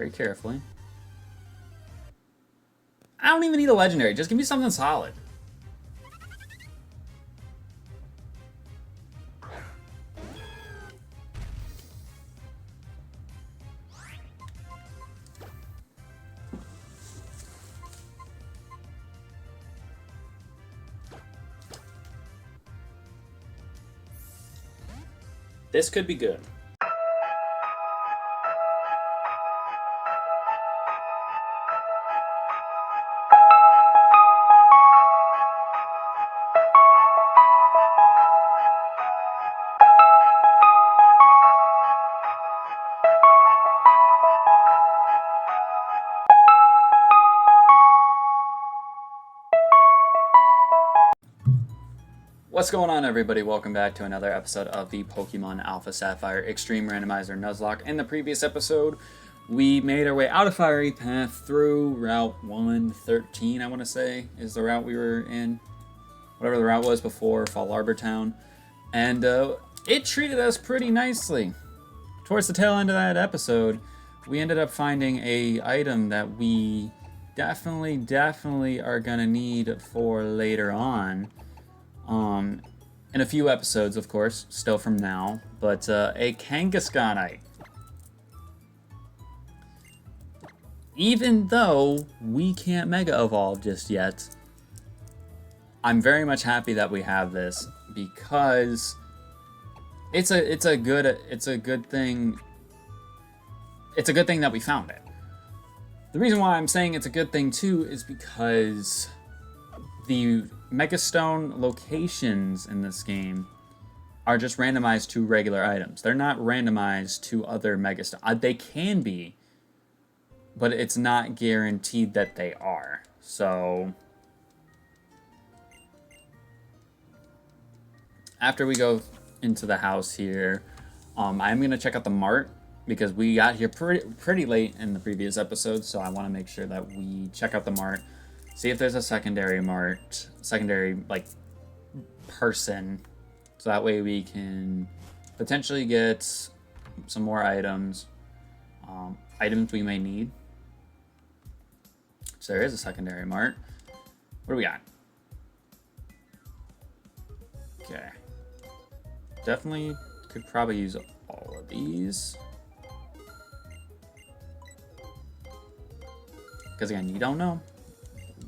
very carefully. I don't even need a legendary. Just give me something solid. This could be good. What's going on, everybody? Welcome back to another episode of the Pokemon Alpha Sapphire Extreme Randomizer Nuzlocke. In the previous episode, we made our way out of Fiery Path through Route 113, I want to say, is the route we were in. Whatever the route was before Fall Arbor Town. And it treated us pretty nicely. Towards the tail end of that episode, we ended up finding a item that we definitely are going to need for later on. In a few episodes, of course, still from now, but a Kangaskhanite. Even though we can't Mega Evolve just yet, I'm very much happy that we have this because it's a good thing. It's a good thing that we found it. The reason why I'm saying it's a good thing too is because the Megastone locations in this game are just randomized to regular items. They're not randomized to other Megastone. They can be, but it's not guaranteed that they are. So after we go into the house here, I'm going to check out the mart because we got here pretty late in the previous episode, so I want to make sure that we check out the mart. See if there's a secondary like person, so that way we can potentially get some more items, items we may need. So there is a secondary mart. What do we got? Okay, definitely could probably use all of these. Because again, you don't know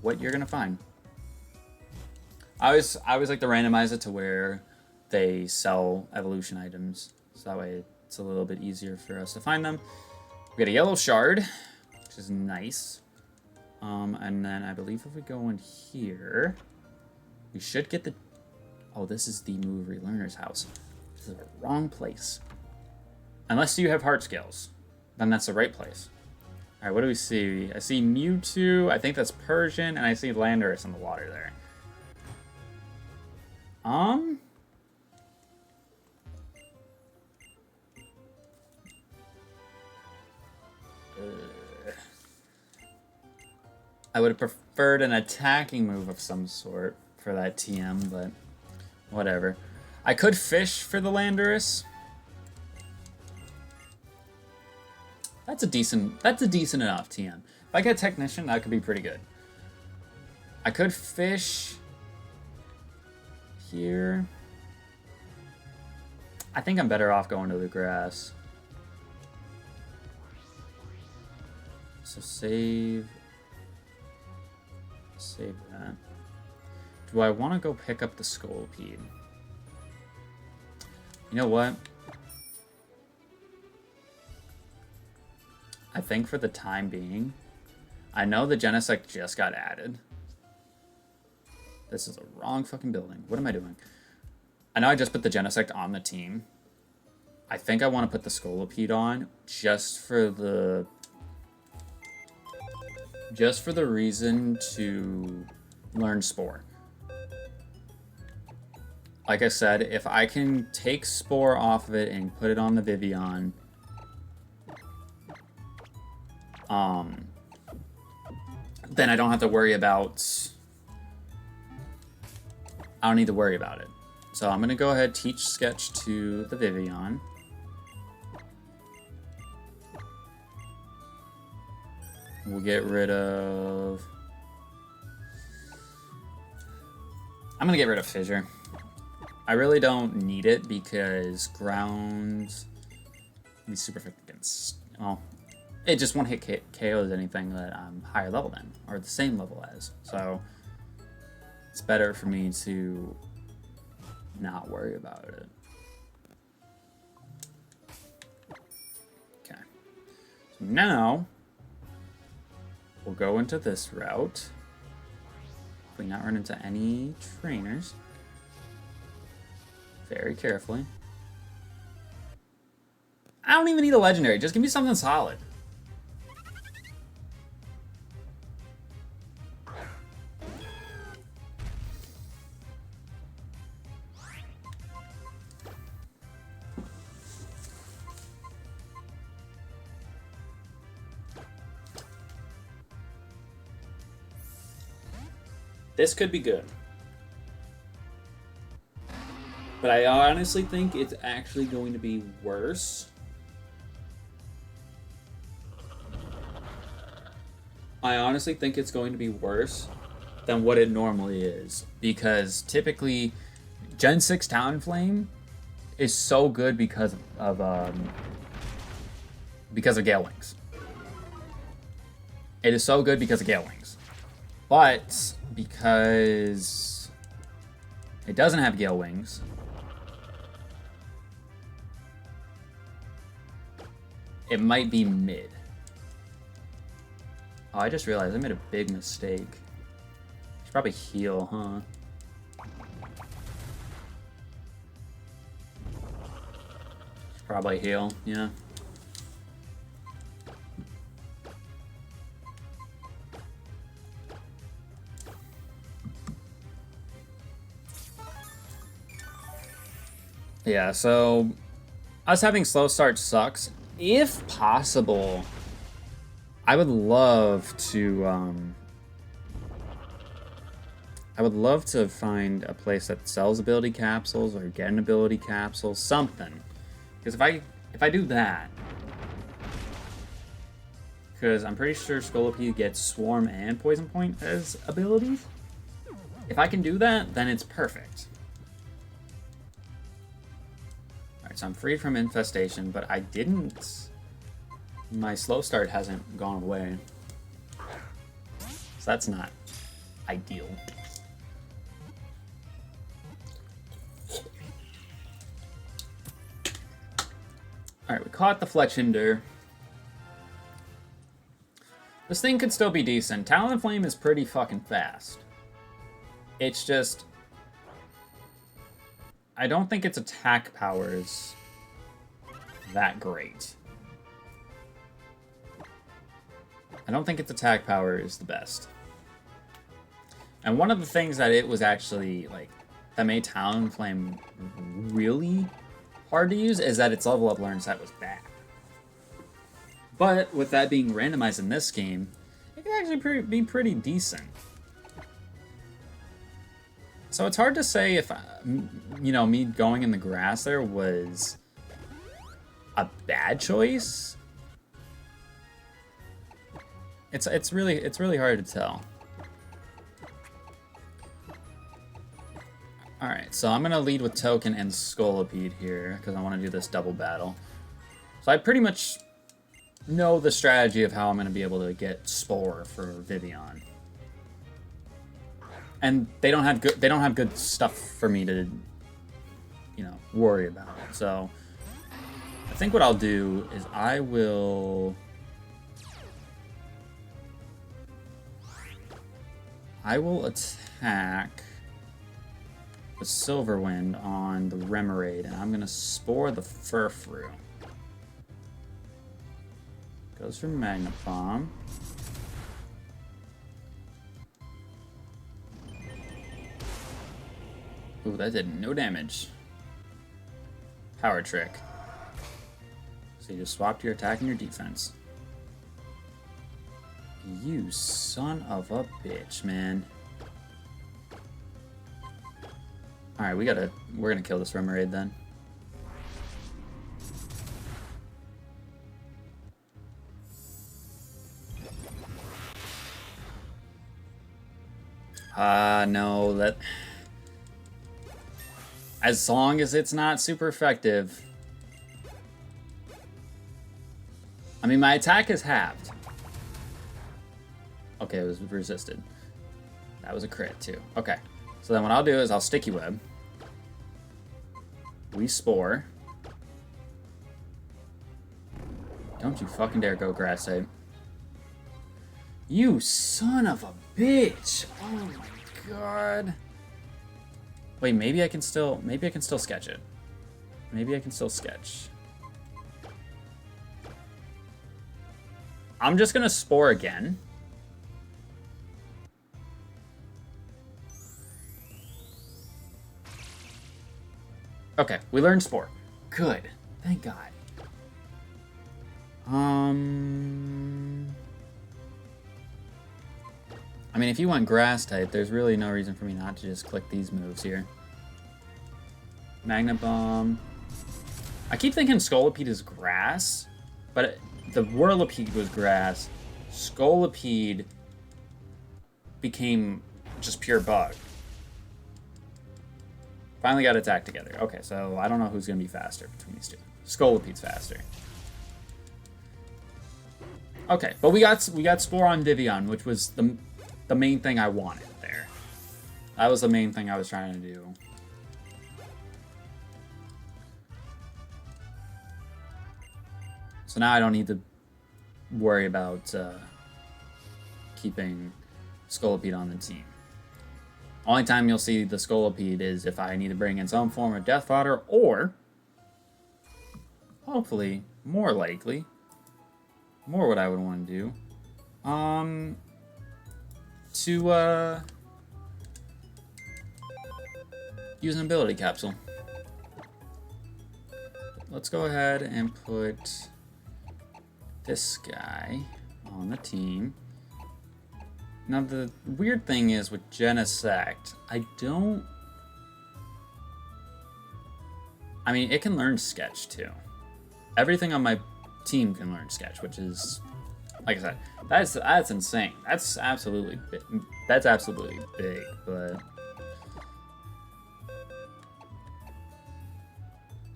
what you're gonna find. I always like to randomize it to where they sell evolution items, so that way it's a little bit easier for us to find them. We got a yellow shard, which is nice. And then I believe if we go in here, we should get the... Oh, this is the Move Relearner's house. This is the wrong place. Unless you have heart scales, then that's the right place. Alright, what do we see? I see Mewtwo, I think that's Persian, and I see Landorus in the water there. I would have preferred an attacking move of some sort for that TM, but whatever. I could fish for the Landorus. That's a decent enough TM. If I get Technician, that could be pretty good. I could fish here. I think I'm better off going to the grass. So save that. Do I want to go pick up the Scolipede? You know what? I think for the time being, I know the Genesect just got added. This is the wrong fucking building. What am I doing? I know I just put the Genesect on the team. I think I want to put the Scolipede on just for the reason to learn Spore. Like I said, if I can take Spore off of it and put it on the Vivian, then I don't have to worry about... I don't need to worry about it. So I'm going to go ahead and teach Sketch to the Vivian. We'll get rid of... I'm gonna get rid of Fissure. I really don't need it because ground be super effective against... Well, it just one hit KOs anything that I'm higher level than, or the same level as. So it's better for me to not worry about it. Okay. So now we'll go into this route. Hopefully not run into any trainers. Very carefully. I don't even need a legendary. Just give me something solid. This could be good. But I honestly think it's actually going to be worse. I honestly think it's going to be worse than what it normally is. Because typically, Gen 6 Talonflame is so good because of Gale Wings. It is so good because of Gale Wings. But because it doesn't have Gale Wings, it might be mid. Oh, I just realized I made a big mistake. Should probably heal, huh? Should probably heal, yeah. Yeah, so us having slow start sucks. If possible, I would love to find a place that sells ability capsules or get an ability capsule, something. Because if I do that, because I'm pretty sure Scolipede gets Swarm and Poison Point as abilities. If I can do that, then it's perfect. So I'm freed from infestation, but I didn't... My slow start hasn't gone away. So that's not ideal. Alright, we caught the Fletchinder. This thing could still be decent. Talonflame is pretty fucking fast. It's just... I don't think its attack power is that great. I don't think its attack power is the best. And one of the things that it was actually, like, that made Talonflame really hard to use is that its level up learn set was bad. But with that being randomized in this game, it can actually be pretty decent. So it's hard to say if, you know, me going in the grass there was a bad choice. It's really hard to tell. All right, so I'm gonna lead with Token and Scolipede here because I want to do this double battle. So I pretty much know the strategy of how I'm gonna be able to get Spore for Vivian. And they don't have good stuff for me to, you know, worry about. So I think what I'll do is I will attack the Silverwind on the Remoraid, and I'm gonna Spore the Furfrou. Goes for Magnapalm. Ooh, that did no damage. Power Trick. So you just swapped your attack and your defense. You son of a bitch, man. Alright, we're gonna kill this Remoraid then. No, that... As long as it's not super effective. I mean, my attack is halved. Okay, it was resisted. That was a crit, too. Okay, so then what I'll do is I'll Sticky Web. We Spore. Don't you fucking dare go Grass type. You son of a bitch! Oh my god. Wait, maybe I can still sketch it. Maybe I can still sketch. I'm just gonna Spore again. Okay, we learned Spore. Good. Thank God. I mean, if you want Grass type, there's really no reason for me not to just click these moves here. Magnet Bomb. I keep thinking Scolipede is Grass, but the Whirlipede was Grass. Scolipede became just pure Bug. Finally got attack together. Okay, so I don't know who's going to be faster between these two. Scolipede's faster. Okay, but we got Spore on Vivian, which was the main thing I wanted there. That was the main thing I was trying to do. So now I don't need to worry about keeping Scolipede on the team. Only time you'll see the Scolipede is if I need to bring in some form of Death Fodder, or hopefully, more likely, more what I would want to do, to use an ability capsule. Let's go ahead and put this guy on the team. Now, the weird thing is with Genesect, I mean, it can learn Sketch, too. Everything on my team can learn Sketch, which is, like I said, that's insane. That's absolutely big, but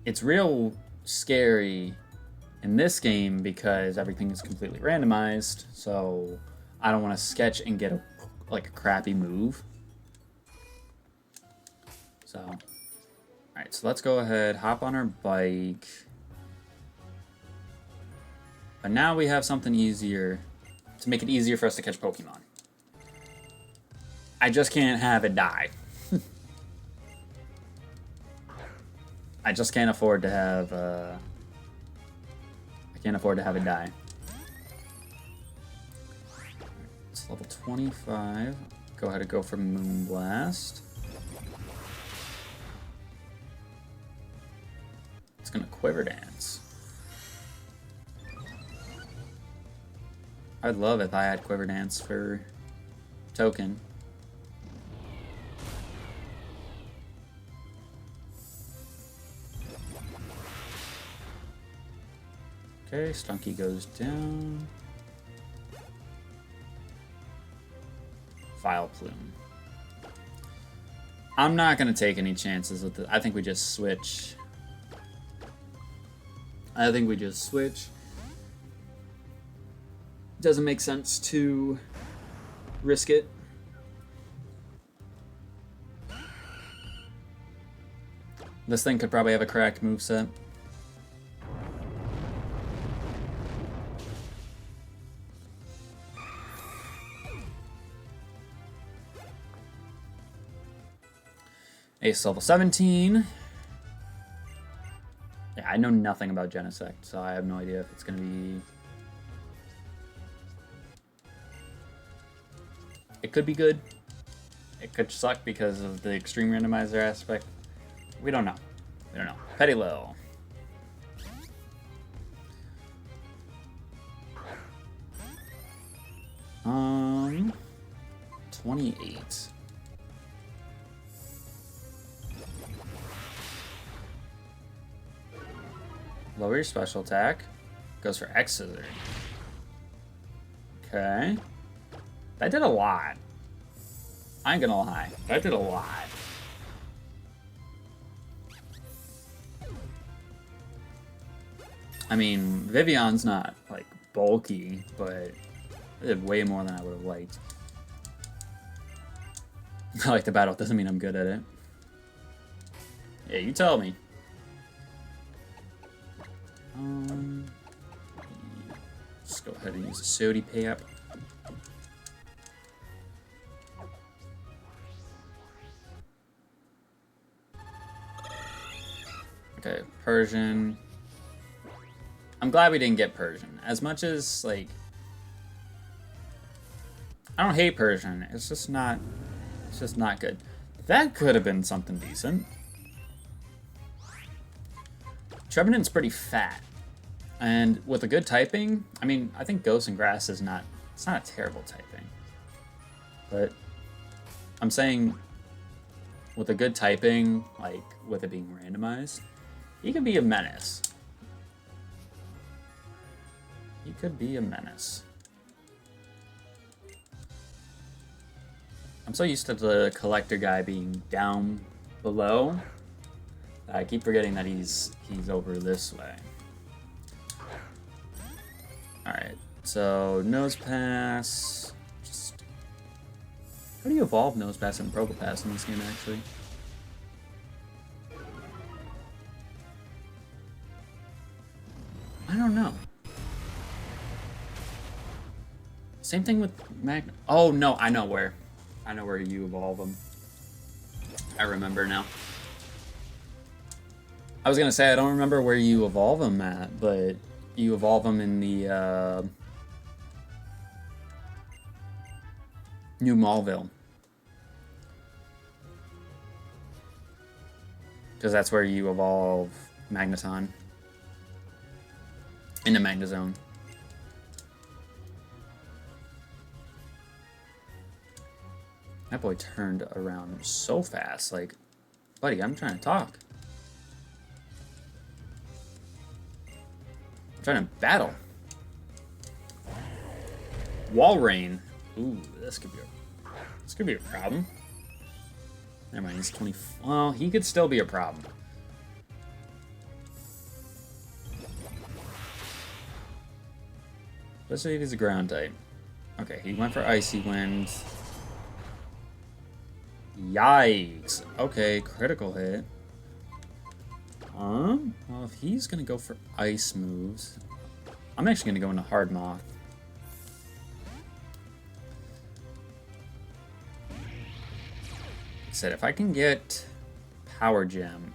it's real scary in this game because everything is completely randomized, so I don't want to sketch and get a crappy move. So, alright, so let's go ahead, hop on our bike. But now we have something easier to make it easier for us to catch Pokemon. I just can't have it die. I just can't afford to have I can't afford to have it die. It's level 25. Go ahead and go for Moonblast. It's gonna Quiver Dance. I'd love if I had Quiver Dance for Token. Okay, Stunky goes down. Vileplume. I'm not going to take any chances with it. I think we just switch. Doesn't make sense to risk it. This thing could probably have a cracked moveset. Ace level 17. Yeah, I know nothing about Genesect, so I have no idea if it's going to be... It could be good. It could suck because of the extreme randomizer aspect. We don't know. We don't know. Petilil. Um, 28. Lower your special attack. Goes for X Scissor. Okay. That did a lot. I ain't gonna lie. That did a lot. I mean, Vivion's not, like, bulky, but it did way more than I would have liked. I like the battle, doesn't mean I'm good at it. Yeah, you tell me. Let's go ahead and use a Sody Pay-Up. Okay, Persian. I'm glad we didn't get Persian. As much as, like... I don't hate Persian, it's just not good. That could have been something decent. Trevenant's pretty fat. And with a good typing, I mean, I think Ghost and Grass is not... It's not a terrible typing. But I'm saying with a good typing, like with it being randomized, he could be a menace. He could be a menace. I'm so used to the collector guy being down below. I keep forgetting that he's over this way. Alright, so Nose Pass. Just how do you evolve Nose Pass and Probopass in this game, actually? I don't know. Same thing with Magna. Oh no, I know where you evolve them. I remember now. I was gonna say I don't remember where you evolve them at, but you evolve them in the New Maulville, because that's where you evolve Magneton into Magnezone. That boy turned around so fast. Like, buddy, I'm trying to talk. I'm trying to battle. Walrein. Ooh, this could be a problem. Never mind, he's 20. Well, he could still be a problem. Especially if he's a ground type. Okay, he went for Icy Wind. Yikes. Okay, critical hit. Well, if he's gonna go for ice moves, I'm actually gonna go into Hard Moth. Like I said, if I can get Power Gem,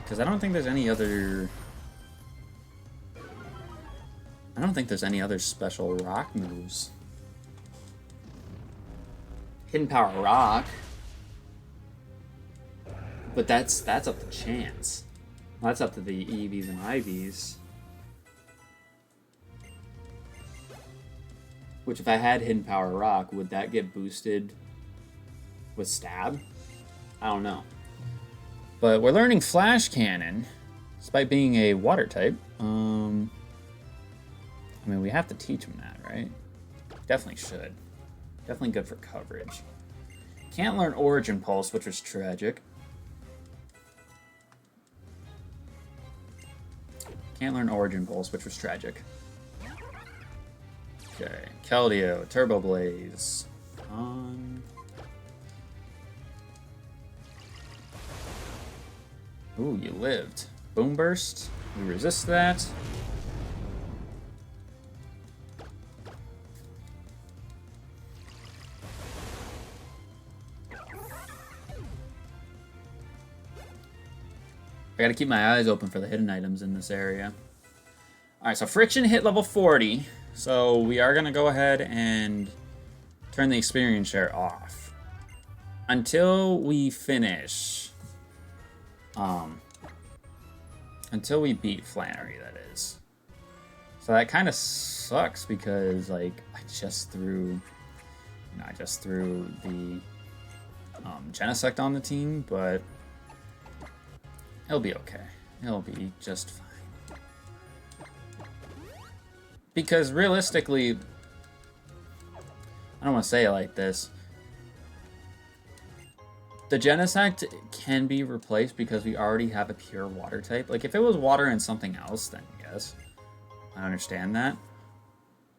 because I don't think there's any other special rock moves. Hidden Power Rock, but that's up to chance. That's up to the EVs and IVs. Which, if I had Hidden Power Rock, would that get boosted with Stab? I don't know. But we're learning Flash Cannon, despite being a water type. I mean, we have to teach him that, right? Definitely should. Definitely good for coverage. Can't learn Origin Pulse, which was tragic. Can't learn Origin Pulse, which was tragic. Okay, Keldeo, Turbo Blaze. Ooh, you lived. Boom Burst. We resist that. I gotta keep my eyes open for the hidden items in this area. Alright, so Friction hit level 40. So we are gonna go ahead and turn the experience share off. Until we finish. Until we beat Flannery, that is. So that kind of sucks because, like, I just threw the Genesect on the team, but it'll be okay. It'll be just fine. Because realistically, I don't want to say it like this. The Genesect can be replaced because we already have a pure water type. Like, if it was water and something else, then yes. I understand that.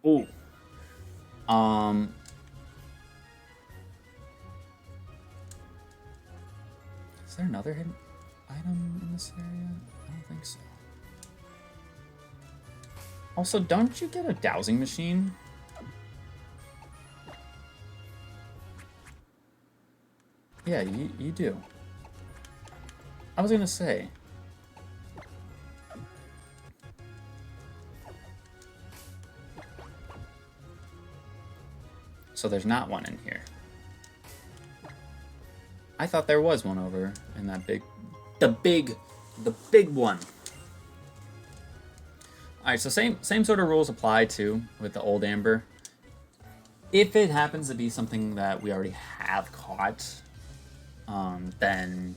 Ooh. Is there another hidden item in this area? I don't think so. Also, don't you get a dowsing machine? Yeah, you do. I was gonna say. So there's not one in here. I thought there was one over in that the big one. Alright, so same sort of rules apply too with the old amber. If it happens to be something that we already have caught, then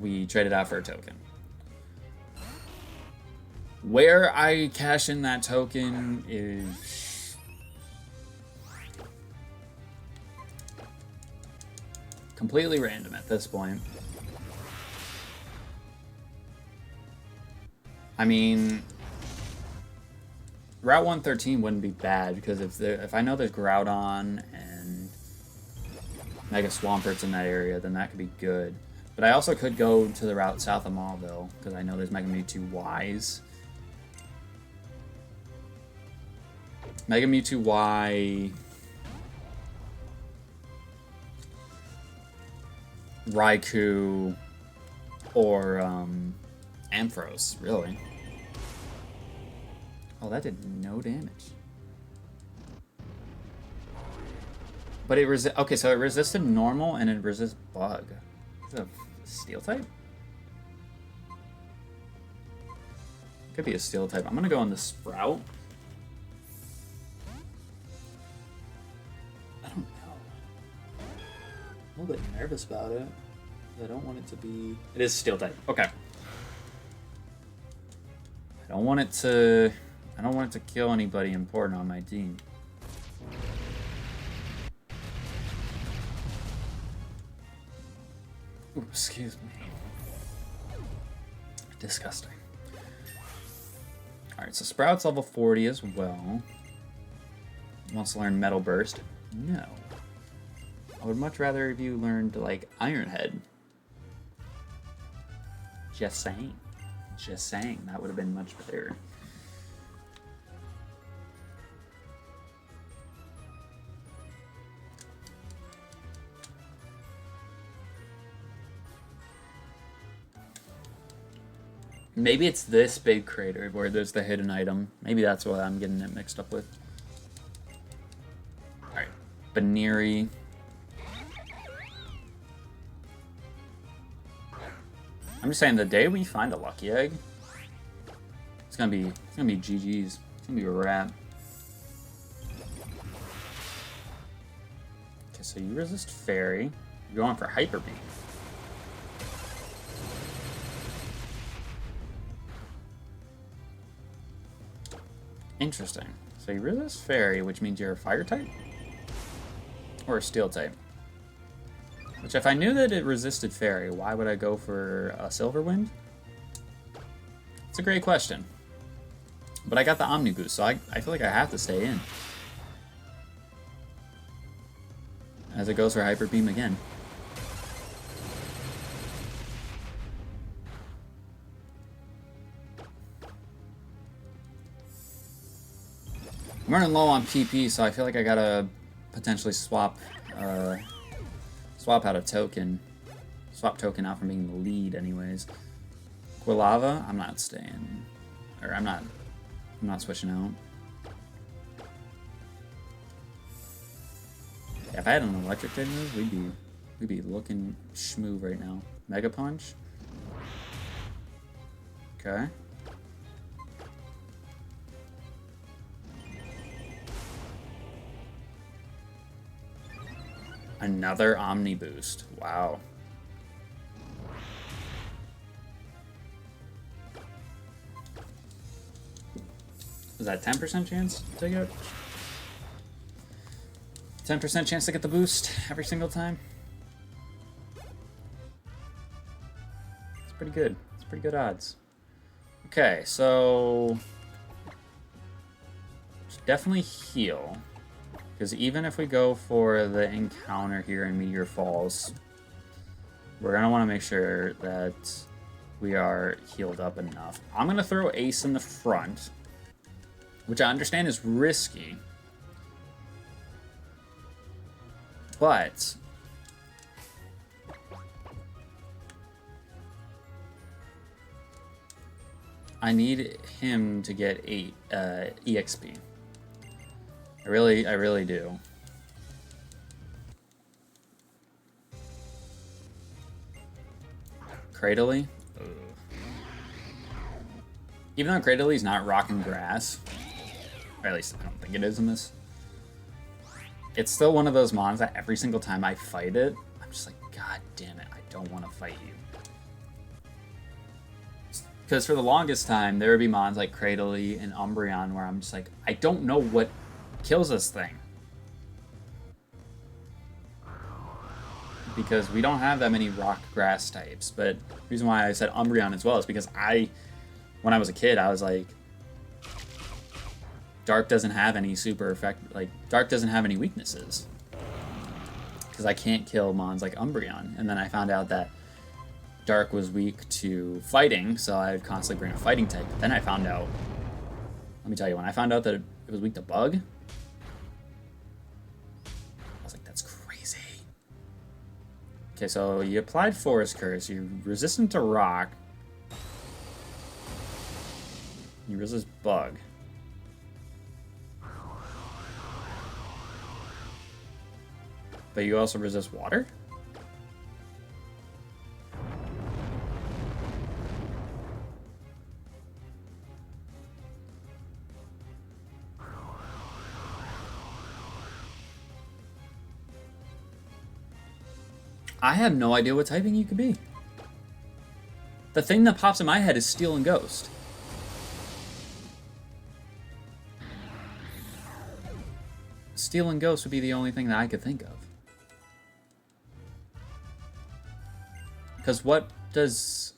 we trade it out for a token. Where I cash in that token is completely random at this point. I mean, Route 113 wouldn't be bad because if I know there's Groudon and Mega Swamperts in that area, then that could be good. But I also could go to the route south of Mauville because I know there's Mega Mewtwo Ys. Mega Mewtwo Y, Raikou, or Ampharos, really. Oh, that did no damage. But it okay, so it resisted normal and it resists bug. Is it a steel type? Could be a steel type. I'm gonna go on the Sprout. I don't know. I'm a little bit nervous about it. I don't want it to be... It is steel type. Okay. I don't want it to kill anybody important on my team. Ooh, excuse me. Disgusting. Alright, so Sprout's level 40 as well. Wants to learn Metal Burst. No. I would much rather if you learned, like, Iron Head. Just saying. Just saying. That would have been much better. Maybe it's this big crater where there's the hidden item. Maybe that's what I'm getting it mixed up with. Alright. Baneri. I'm just saying, the day we find a lucky egg, it's gonna be GG's. It's gonna be a wrap. Okay, so you resist Fairy. You're going for Hyper Beam. Interesting. So you resist Fairy, which means you're a Fire type? Or a Steel type? Which, if I knew that it resisted Fairy, why would I go for a Silver Wind? It's a great question. But I got the Omni Boost, so I feel like I have to stay in. As it goes for Hyper Beam again. I'm running low on PP, so I feel like I gotta potentially swap out a token. Swap token out from being the lead anyways. Quilava, I'm not staying. Or I'm not switching out. Yeah, if I had an electric type move, we'd be looking schmoo right now. Mega Punch. Okay. Another Omni Boost. Wow. Is that 10% chance to get? 10% chance to get the boost every single time. It's pretty good. It's pretty good odds. Okay, so definitely heal. Because even if we go for the encounter here in Meteor Falls, we're going to want to make sure that we are healed up enough. I'm going to throw Ace in the front, which I understand is risky. But I need him to get 8 EXP. I really do. Cradley? Even though Cradley's not rocking grass, or at least I don't think it is in this, it's still one of those mons that every single time I fight it, I'm just like, God damn it, I don't want to fight you. Because for the longest time, there would be mons like Cradley and Umbreon where I'm just like, I don't know what kills this thing. Because we don't have that many rock grass types. But the reason why I said Umbreon as well is because when I was a kid, I was like, Dark doesn't have any super effect, like, Dark doesn't have any weaknesses. Because I can't kill mons like Umbreon. And then I found out that Dark was weak to fighting, so I would constantly bring a fighting type. But then I found out, let me tell you, when I found out that it was weak to Bug, I was like, that's crazy. Okay, so you applied Forest Curse, you're resistant to Rock, you resist Bug. But you also resist Water? I have no idea what typing you could be. The thing that pops in my head is Steel and Ghost. Steel and Ghost would be the only thing that I could think of. Because what does...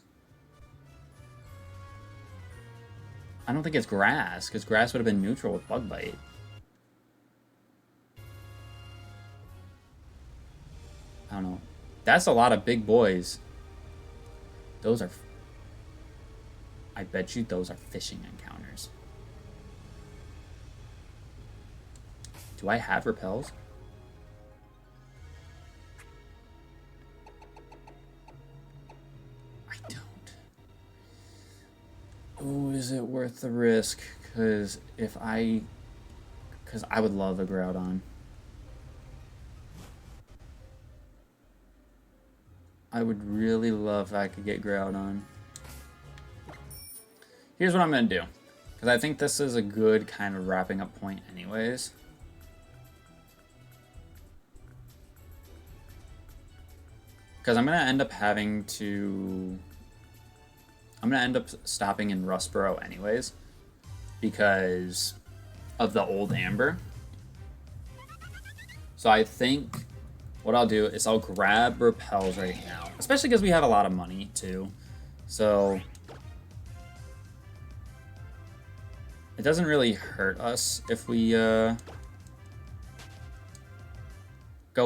I don't think it's Grass, because Grass would have been neutral with Bug Bite. I don't know. That's a lot of big boys. Those are... I bet you those are fishing encounters. Do I have repels? I don't. Oh, is it worth the risk? Because I would love a Groudon. I would really love if I could get Groudon. Here's what I'm going to do. Because I think this is a good kind of wrapping up point anyways. Because I'm going to end up having to... I'm going to end up stopping in Rustboro anyways. Because of the old Amber. So I think... what I'll do is I'll grab repels right now, especially because we have a lot of money too. So it doesn't really hurt us if we go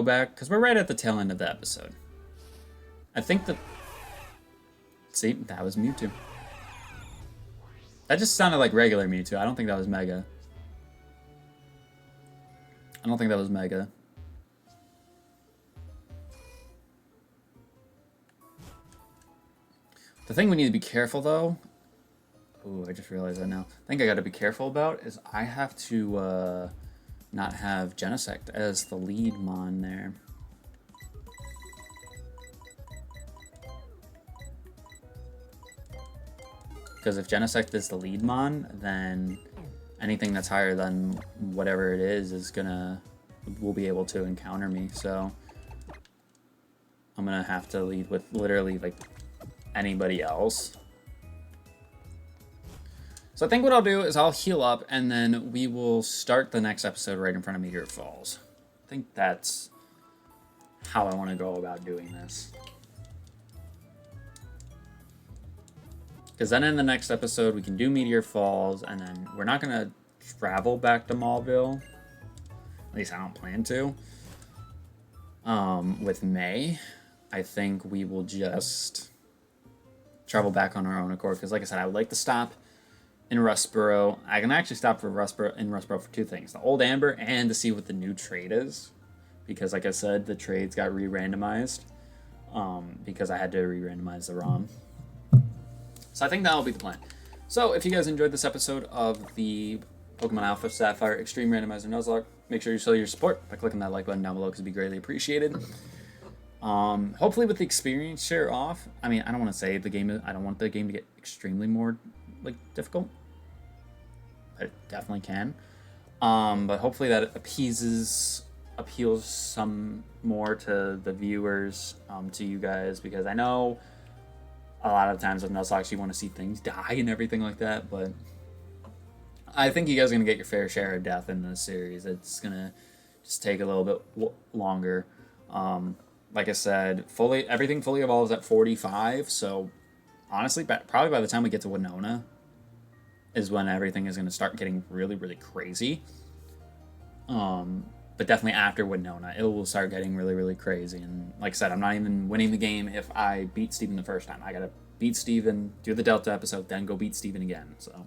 back, because we're right at the tail end of the episode. I think that... see, that was Mewtwo. That just sounded like regular Mewtwo. I don't think that was Mega. I don't think that was Mega. The thing we need to be careful, though... ooh, I just realized that now. The thing I gotta be careful about is I have to not have Genesect as the lead mon there. Because if Genesect is the lead mon, then anything that's higher than whatever it is gonna... will be able to encounter me, so... I'm gonna have to lead with literally, like... anybody else. So I think what I'll do is I'll heal up and then we will start the next episode right in front of Meteor Falls. think that's how I want to go about doing this. Because then in the next episode, we can do Meteor Falls, and then we're not going to travel back to Maulville. At least I don't plan to. With May, I think we will just travel back on our own accord. Because like I said, I would like to stop in Rustboro. I can actually stop for Rustboro for two things. The Old Amber and to see what the new trade is. Because like I said, the trades got re-randomized. Because I had to re-randomize the ROM. So I think that'll be the plan. So if you guys enjoyed this episode of the Pokemon Alpha Sapphire Extreme Randomizer Nuzlocke, make sure you show your support by clicking that like button down below because it'd be greatly appreciated. Hopefully with the experience share off, I mean, I don't want to say the game, I don't want the game to get extremely more difficult, but it definitely can. But hopefully that appeals some more to the viewers, to you guys, because I know a lot of times with Nuzlocke you want to see things die and everything like that, but I think you guys are going to get your fair share of death in this series. It's going to just take a little bit longer. Like I said, everything fully evolves at 45, so honestly, probably by the time we get to Winona is when everything is going to start getting really, really crazy. But definitely after Winona, it will start getting really, really crazy. And like I said, I'm not even winning the game if I beat Steven the first time. I got to beat Steven, do the Delta episode, then go beat Steven again. So,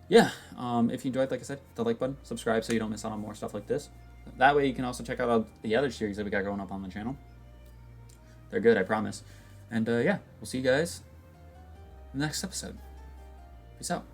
yeah. If you enjoyed, like I said, hit the like button, subscribe so you don't miss out on more stuff like this. That way you can also check out the other series that we got going up on the channel. They're good, I promise. And yeah, we'll see you guys in the next episode. Peace out.